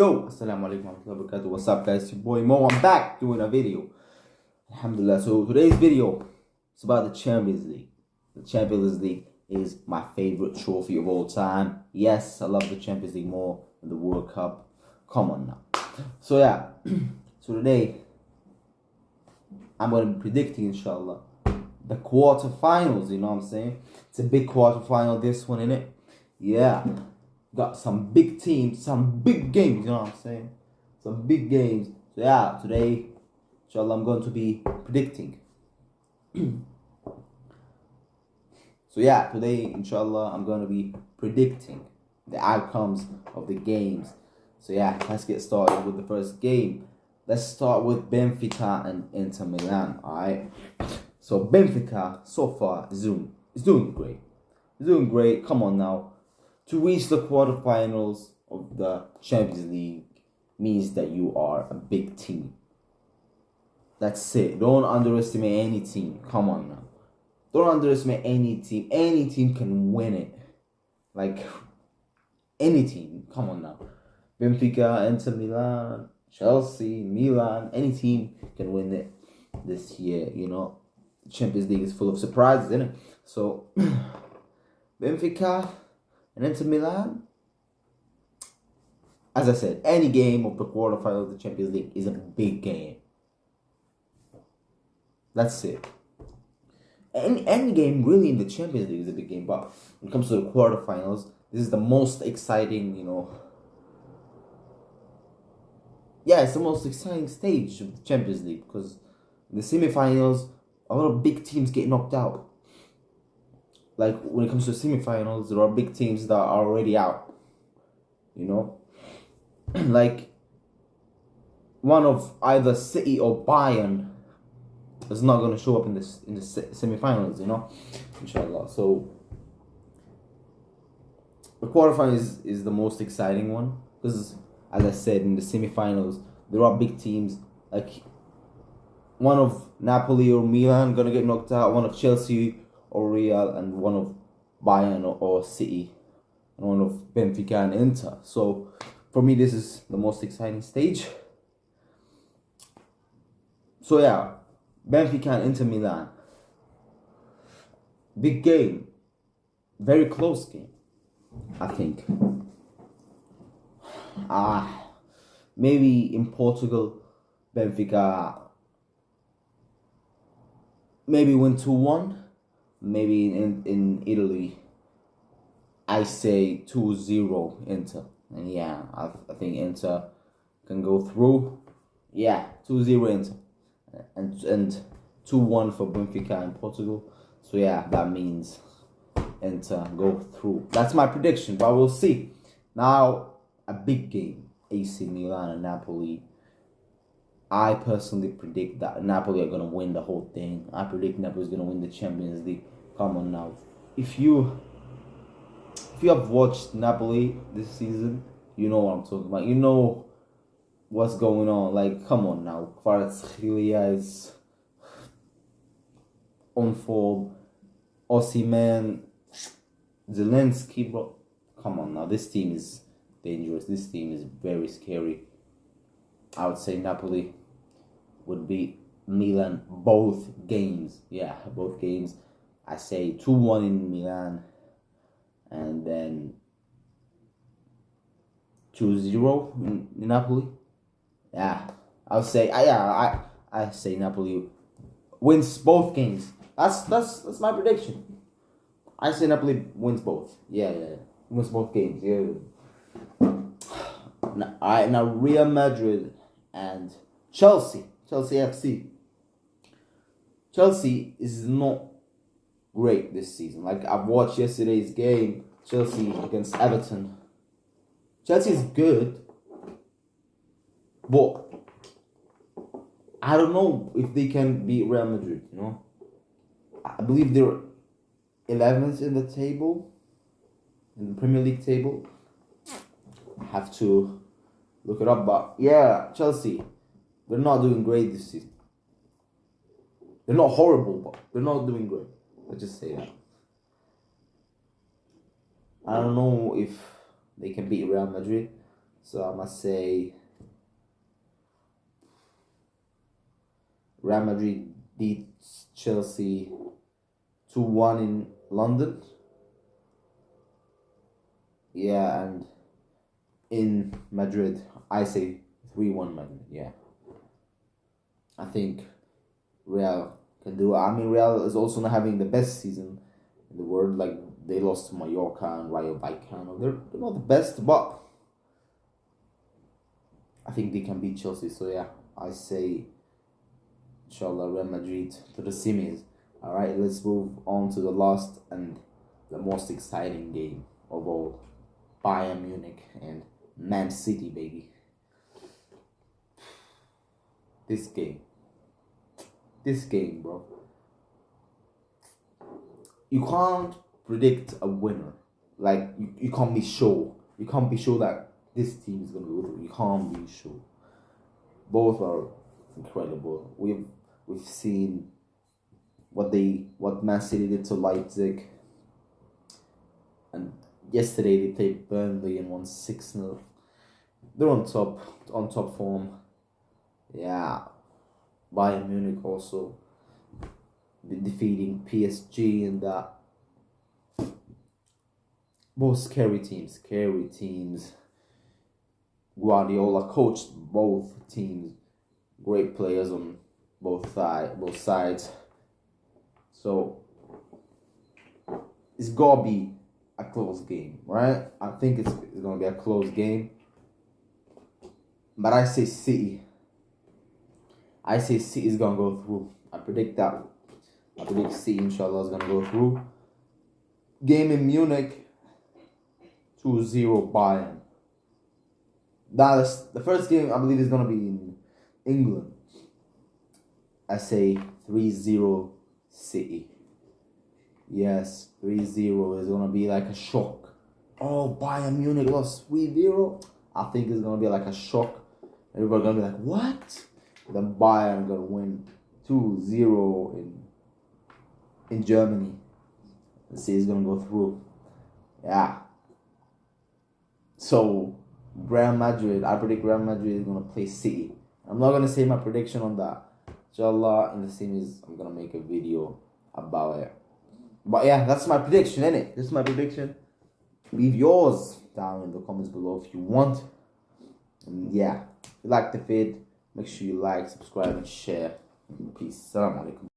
Yo, assalamu alaikum warahmatullahi wabarakatuh. What's up, guys? It's your boy Mo. I'm back doing a video. Alhamdulillah. So today's video is about the Champions League. The Champions League is my favorite trophy of all time. Yes, I love the Champions League more than the World Cup. Come on now. So yeah, so today I'm gonna be predicting, inshallah, the quarterfinals. You know what I'm saying? It's a big quarterfinal. This one, innit? Yeah. Got some big teams, some big games, you know what I'm saying? Some big games. So yeah, today, inshallah, I'm going to be predicting. So yeah, today, inshallah, I'm going to be predicting the outcomes of the games. So yeah, let's get started with the first game. Let's start with Benfica and Inter Milan, alright? So Benfica, so far, is doing great. It's doing great, come on now. To reach the quarterfinals of the Champions League means that you are a big team. That's it. Don't underestimate any team. Come on now. Don't underestimate any team. Any team can win it. Like, any team. Come on now. Benfica, Inter Milan, Chelsea, Milan, any team can win it this year, you know. The Champions League is full of surprises, isn't it? So, Benfica and Inter Milan, as I said, any game of the quarterfinals of the Champions League is a big game. That's it. Any game really in the Champions League is a big game, but when it comes to the quarterfinals, this is the most exciting, you know. Yeah, it's the most exciting stage of the Champions League because in the semifinals, a lot of big teams get knocked out. Like, when it comes to semifinals, there are big teams that are already out, you know? Like, one of either City or Bayern is not going to show up in the semifinals, you know? Inshallah. So, the quarterfinals is the most exciting one because, as I said, in the semifinals, there are big teams. Like, one of Napoli or Milan going to get knocked out, one of Chelsea or Real, and one of Bayern or City, and one of Benfica and Inter. So for me, this is the most exciting stage. So yeah, Benfica and Inter Milan. Big game. Very close game, I think. Maybe in Portugal, Benfica maybe win 2-1. Maybe in Italy, I say 2-0 Inter. And yeah, I think Inter can go through. Yeah, 2-0 Inter. And 2-1 for Benfica in Portugal. So yeah, that means Inter go through. That's my prediction, but we'll see. Now, a big game. AC Milan and Napoli. I personally predict that Napoli are going to win the whole thing. I predict Napoli is going to win the Champions League. Come on now. If you have watched Napoli this season, you know what I'm talking about. You know what's going on. Like, come on now. Kvaratskhelia is on form. Osimhen, Zelensky, bro. Come on now. This team is dangerous. This team is very scary. I would say Napoli would beat Milan both games. Yeah, both games. I say 2-1 in Milan and then 2-0 in Napoli. Yeah, I'll say I say Napoli wins both games. That's my prediction. I say Napoli wins both. Yeah. Wins both games. Yeah. Alright, now Real Madrid and Chelsea FC. Chelsea is not great this season. Like, I've watched yesterday's game, Chelsea against Everton. Chelsea is good, but I don't know if they can beat Real Madrid, you know? I believe they're 11th in the table, in the Premier League table. I have to look it up, but yeah, Chelsea, they're not doing great this season. They're not horrible, but they're not doing great. Let's just say that. I don't know if they can beat Real Madrid. So I must say Real Madrid beats Chelsea 2-1 in London. Yeah, and in Madrid, I say 3-1 Madrid. Yeah. I think Real can do it. I mean, Real is also not having the best season in the world. Like, they lost to Mallorca and Rayo Vallecano. They're not the best, but I think they can beat Chelsea. So, yeah, I say, inshallah, Real Madrid to the semis. All right, let's move on to the last and the most exciting game of all. Bayern Munich and Man City, baby. This game, bro. You can't predict a winner. Like, you can't be sure. You can't be sure that this team is gonna go through. You can't be sure. Both are incredible. We've seen what Man City did to Leipzig, and yesterday they played Burnley and won 6-0. They're on top form. Yeah, Bayern Munich also defeating PSG and that. Both scary teams. Guardiola coached both teams. Great players on both sides. So it's gotta be a close game, right? I think it's gonna be a close game. But I say City. Is gonna go through. I predict that. I predict City, inshallah, is gonna go through. Game in Munich, 2-0 Bayern. That's the first game, I believe, is gonna be in England. I say 3-0 City. Yes, 3-0 is gonna be like a shock. Oh, Bayern Munich lost 3-0. I think it's gonna be like a shock. Everybody's gonna be like, what? Then Bayern gonna win 2-0 in Germany. Let's see, it's gonna go through. Yeah. So Real Madrid, I predict Real Madrid is gonna play City. I'm not gonna say my prediction on that. Inshallah, in the semis, I'm gonna make a video about it. But yeah, that's my prediction, innit? This is my prediction. Leave yours down in the comments below if you want. And yeah, if you like the vid, make sure you like, subscribe, and share. Peace. Assalamu alaikum.